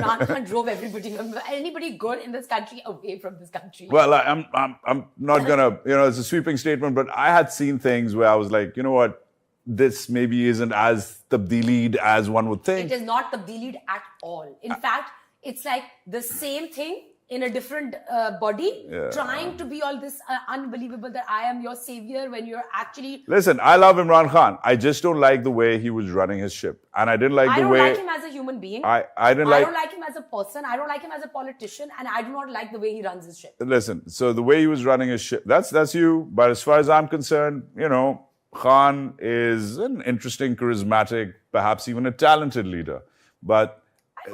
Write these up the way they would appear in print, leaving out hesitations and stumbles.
Imran Khan drove anybody good in this country away from this country. Well, I'm not gonna, it's a sweeping statement, but I had seen things where I was like, you know what, this maybe isn't as tabdeelied as one would think. It is not tabdeelied at all. In fact, it's like the same thing in a different body, trying to be all this unbelievable that I am your savior when you're actually... Listen, I love Imran Khan. I just don't like the way he was running his ship. And I didn't like the way... I don't like him as a human being. I don't like him as a person. I don't like him as a politician. And I do not like the way he runs his ship. Listen, so the way he was running his ship, that's you. But as far as I'm concerned, Khan is an interesting, charismatic, perhaps even a talented leader. But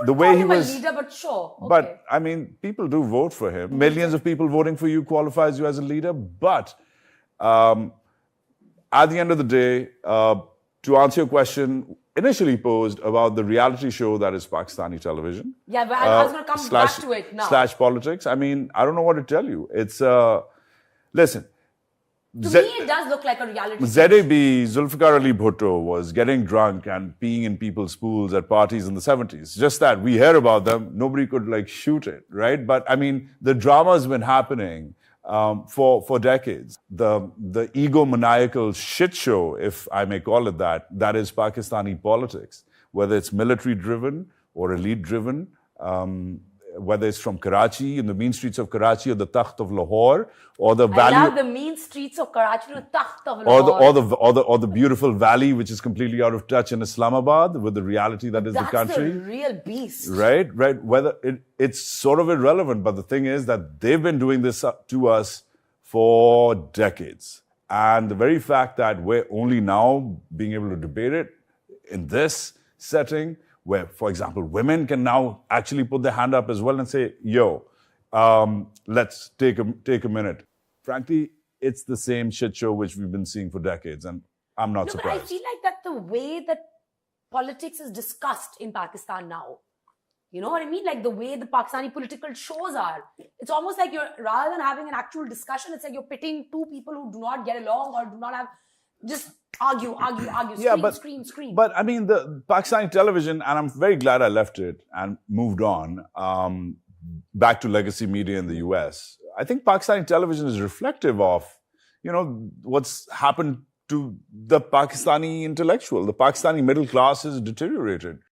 the way he was a leader, but sure. Okay. But I mean, people do vote for him. Millions of people voting for you qualifies you as a leader. But at the end of the day, to answer your question initially posed about the reality show that is Pakistani television. Yeah, but I was going to come back to it now. / politics. I mean, I don't know what to tell you. It's listen. To me, it does look like a reality show. ZAB, Zulfikar Ali Bhutto, was getting drunk and peeing in people's pools at parties in the 70s. Just that. We hear about them. Nobody could shoot it, right? But I mean, the drama's been happening for decades. The egomaniacal shit show, if I may call it that is Pakistani politics. Whether it's military-driven or elite-driven, whether it's from Karachi, in the mean streets of Karachi, or the Takht of Lahore, or the valley... I love the mean streets of Karachi, the Takht of Lahore. Or the beautiful valley, which is completely out of touch in Islamabad, with the reality that is the country. That's the real beast. Right. Whether it's sort of irrelevant, but the thing is that they've been doing this to us for decades. And the very fact that we're only now being able to debate it in this setting, where, for example, women can now actually put their hand up as well and say, yo, let's take a minute. Frankly, it's the same shit show which we've been seeing for decades, and I'm not surprised. But I feel like that the way that politics is discussed in Pakistan now, you know what I mean? Like the way the Pakistani political shows are. It's almost like rather than having an actual discussion, it's like you're pitting two people who do not get along or do not have... Just argue, scream. But I mean, the Pakistani television, and I'm very glad I left it and moved on back to legacy media in the US. I think Pakistani television is reflective of, what's happened to the Pakistani intellectual. The Pakistani middle class has deteriorated.